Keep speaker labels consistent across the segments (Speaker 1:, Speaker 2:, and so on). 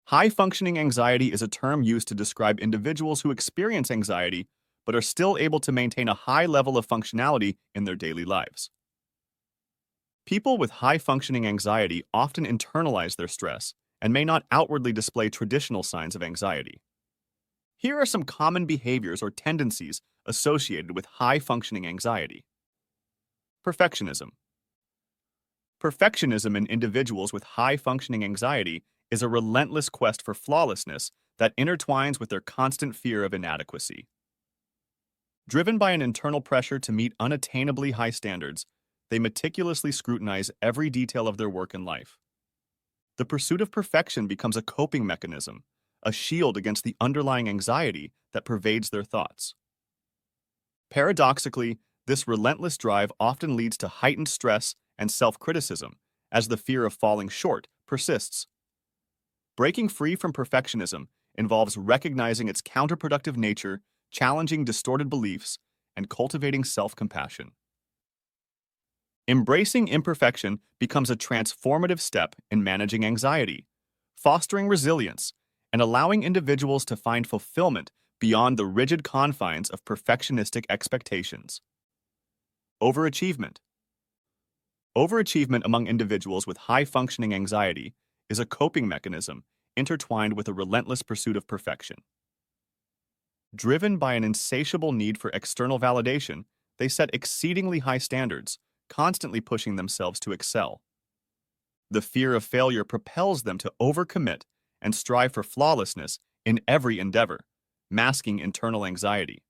Speaker 1: High-functioning anxiety is a term used to describe individuals who experience anxiety but are still able to maintain a high level of functionality in their daily lives. People with high-functioning anxiety often internalize their stress and may not outwardly display traditional signs of anxiety. Here are some common behaviors or tendencies associated with high-functioning anxiety. Perfectionism. Perfectionism in individuals with high-functioning anxiety is a relentless quest for flawlessness that intertwines with their constant fear of inadequacy. Driven by an internal pressure to meet unattainably high standards, they meticulously scrutinize every detail of their work and life. The pursuit of perfection becomes a coping mechanism, a shield against the underlying anxiety that pervades their thoughts. Paradoxically, this relentless drive often leads to heightened stress and self-criticism as the fear of falling short persists. Breaking free from perfectionism involves recognizing its counterproductive nature, challenging distorted beliefs, and cultivating self-compassion. Embracing imperfection becomes a transformative step in managing anxiety, fostering resilience, and allowing individuals to find fulfillment beyond the rigid confines of perfectionistic expectations. Overachievement. Overachievement among individuals with high-functioning anxiety is a coping mechanism intertwined with a relentless pursuit of perfection. Driven by an insatiable need for external validation, they set exceedingly high standards, constantly pushing themselves to excel. The fear of failure propels them to overcommit and strive for flawlessness in every endeavor, masking internal anxiety.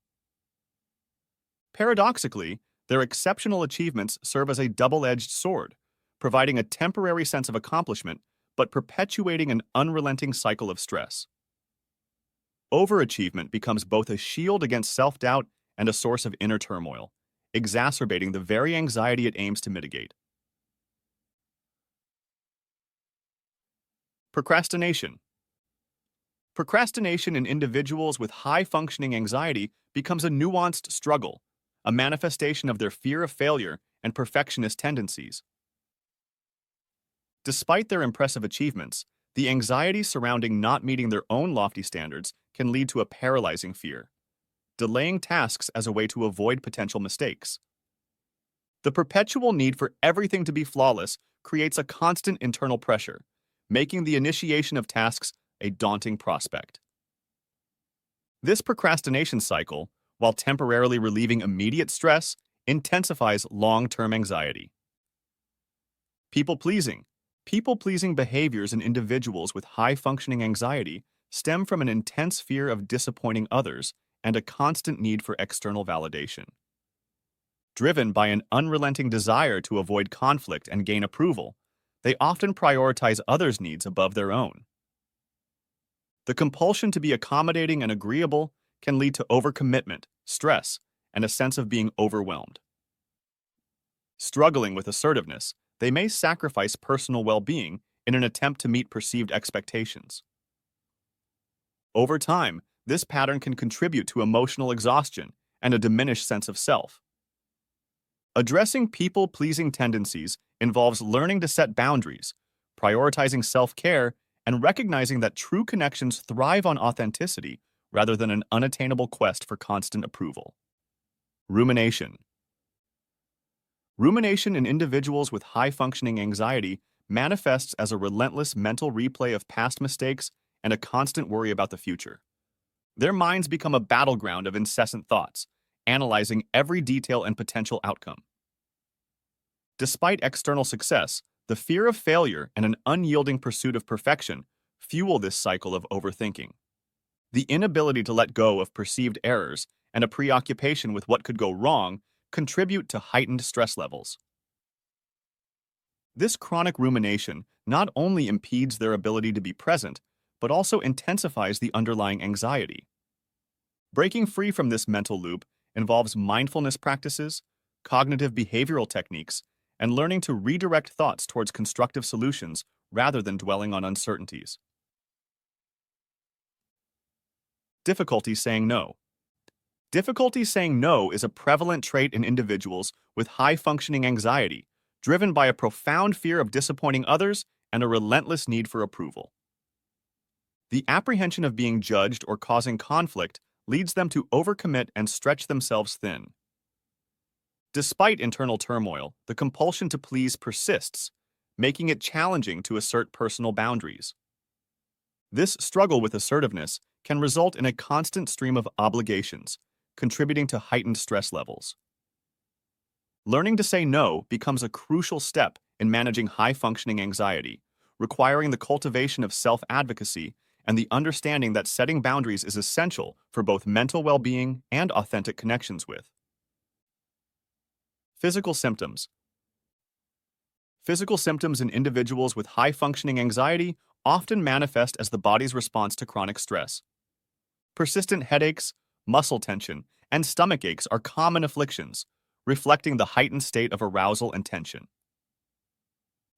Speaker 1: Paradoxically, their exceptional achievements serve as a double-edged sword, providing a temporary sense of accomplishment but perpetuating an unrelenting cycle of stress. Overachievement becomes both a shield against self-doubt and a source of inner turmoil, exacerbating the very anxiety it aims to mitigate. Procrastination. Procrastination in individuals with high-functioning anxiety becomes a nuanced struggle, a manifestation of their fear of failure and perfectionist tendencies. Despite their impressive achievements, the anxiety surrounding not meeting their own lofty standards can lead to a paralyzing fear, delaying tasks as a way to avoid potential mistakes. The perpetual need for everything to be flawless creates a constant internal pressure, making the initiation of tasks a daunting prospect. This procrastination cycle, while temporarily relieving immediate stress, intensifies long-term anxiety. People-pleasing. People-pleasing behaviors in individuals with high-functioning anxiety stem from an intense fear of disappointing others and a constant need for external validation. Driven by an unrelenting desire to avoid conflict and gain approval, they often prioritize others' needs above their own. The compulsion to be accommodating and agreeable can lead to overcommitment, stress, and a sense of being overwhelmed. Struggling with assertiveness, they may sacrifice personal well-being in an attempt to meet perceived expectations. Over time, this pattern can contribute to emotional exhaustion and a diminished sense of self. Addressing people-pleasing tendencies involves learning to set boundaries, prioritizing self-care, and recognizing that true connections thrive on authenticity rather than an unattainable quest for constant approval. Rumination. Rumination in individuals with high-functioning anxiety manifests as a relentless mental replay of past mistakes and a constant worry about the future. Their minds become a battleground of incessant thoughts, analyzing every detail and potential outcome. Despite external success, the fear of failure and an unyielding pursuit of perfection fuel this cycle of overthinking. The inability to let go of perceived errors and a preoccupation with what could go wrong contribute to heightened stress levels. This chronic rumination not only impedes their ability to be present, but also intensifies the underlying anxiety. Breaking free from this mental loop involves mindfulness practices, cognitive behavioral techniques, and learning to redirect thoughts towards constructive solutions rather than dwelling on uncertainties. Difficulty saying no. Difficulty saying no is a prevalent trait in individuals with high-functioning anxiety, driven by a profound fear of disappointing others and a relentless need for approval. The apprehension of being judged or causing conflict leads them to overcommit and stretch themselves thin. Despite internal turmoil, the compulsion to please persists, making it challenging to assert personal boundaries. This struggle with assertiveness can result in a constant stream of obligations, contributing to heightened stress levels. Learning to say no becomes a crucial step in managing high-functioning anxiety, requiring the cultivation of self-advocacy and the understanding that setting boundaries is essential for both mental well-being and authentic connections with. Physical symptoms. Physical symptoms in individuals with high-functioning anxiety often manifest as the body's response to chronic stress. Persistent headaches, muscle tension, and stomach aches are common afflictions, reflecting the heightened state of arousal and tension.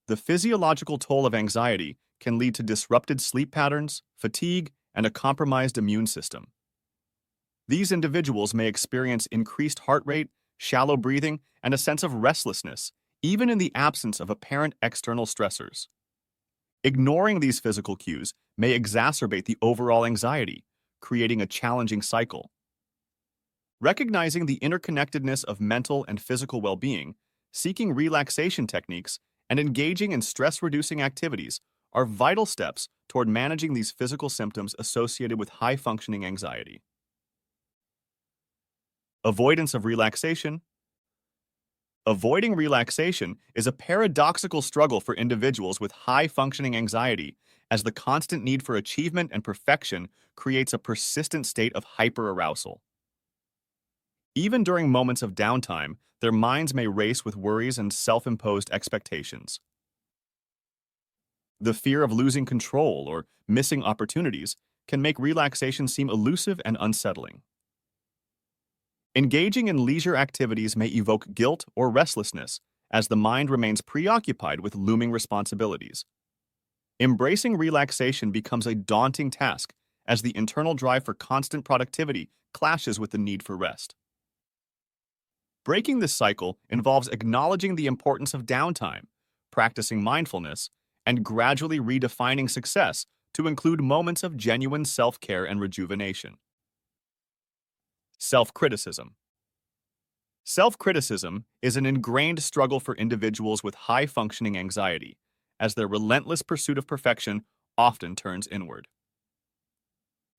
Speaker 1: The physiological toll of anxiety can lead to disrupted sleep patterns, fatigue, and a compromised immune system. These individuals may experience increased heart rate, shallow breathing, and a sense of restlessness, even in the absence of apparent external stressors. Ignoring these physical cues may exacerbate the overall anxiety, creating a challenging cycle. Recognizing the interconnectedness of mental and physical well-being, seeking relaxation techniques, and engaging in stress-reducing activities are vital steps toward managing these physical symptoms associated with high-functioning anxiety. Avoidance of relaxation. Avoiding relaxation is a paradoxical struggle for individuals with high-functioning anxiety, as the constant need for achievement and perfection creates a persistent state of hyperarousal. Even during moments of downtime, their minds may race with worries and self-imposed expectations. The fear of losing control or missing opportunities can make relaxation seem elusive and unsettling. Engaging in leisure activities may evoke guilt or restlessness, as the mind remains preoccupied with looming responsibilities. Embracing relaxation becomes a daunting task, as the internal drive for constant productivity clashes with the need for rest. Breaking this cycle involves acknowledging the importance of downtime, practicing mindfulness, and gradually redefining success to include moments of genuine self-care and rejuvenation. Self-criticism. Self-criticism is an ingrained struggle for individuals with high-functioning anxiety, as their relentless pursuit of perfection often turns inward.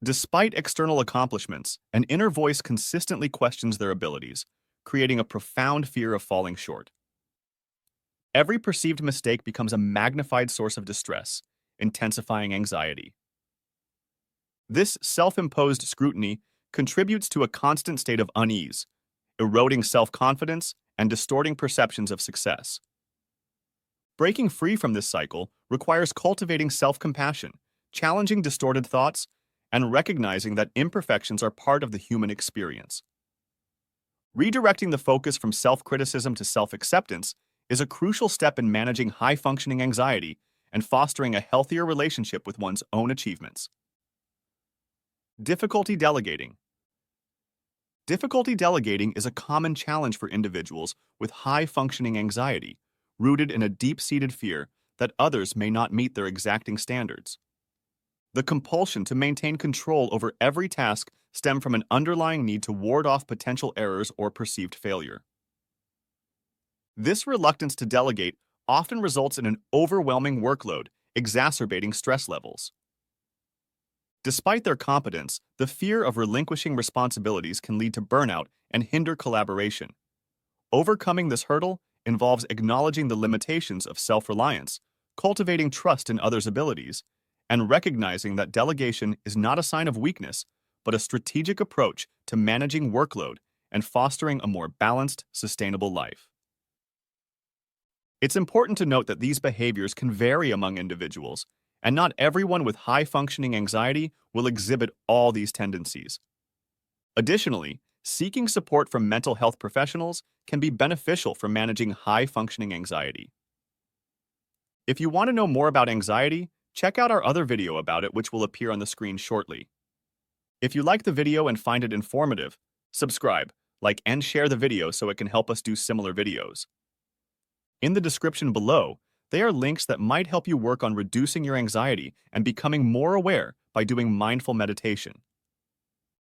Speaker 1: Despite external accomplishments, an inner voice consistently questions their abilities, creating a profound fear of falling short. Every perceived mistake becomes a magnified source of distress, intensifying anxiety. This self-imposed scrutiny contributes to a constant state of unease, eroding self-confidence and distorting perceptions of success. Breaking free from this cycle requires cultivating self-compassion, challenging distorted thoughts, and recognizing that imperfections are part of the human experience. Redirecting the focus from self-criticism to self-acceptance is a crucial step in managing high-functioning anxiety and fostering a healthier relationship with one's own achievements. Difficulty delegating. Difficulty delegating is a common challenge for individuals with high-functioning anxiety, rooted in a deep-seated fear that others may not meet their exacting standards. The compulsion to maintain control over every task stems from an underlying need to ward off potential errors or perceived failure. This reluctance to delegate often results in an overwhelming workload, exacerbating stress levels. Despite their competence, the fear of relinquishing responsibilities can lead to burnout and hinder collaboration. Overcoming this hurdle involves acknowledging the limitations of self-reliance, cultivating trust in others' abilities, and recognizing that delegation is not a sign of weakness, but a strategic approach to managing workload and fostering a more balanced, sustainable life. It's important to note that these behaviors can vary among individuals, and not everyone with high-functioning anxiety will exhibit all these tendencies. Additionally, seeking support from mental health professionals can be beneficial for managing high-functioning anxiety. If you want to know more about anxiety, check out our other video about it, which will appear on the screen shortly. If you like the video and find it informative, subscribe, like, and share the video so it can help us do similar videos. In the description below, they are links that might help you work on reducing your anxiety and becoming more aware by doing mindful meditation.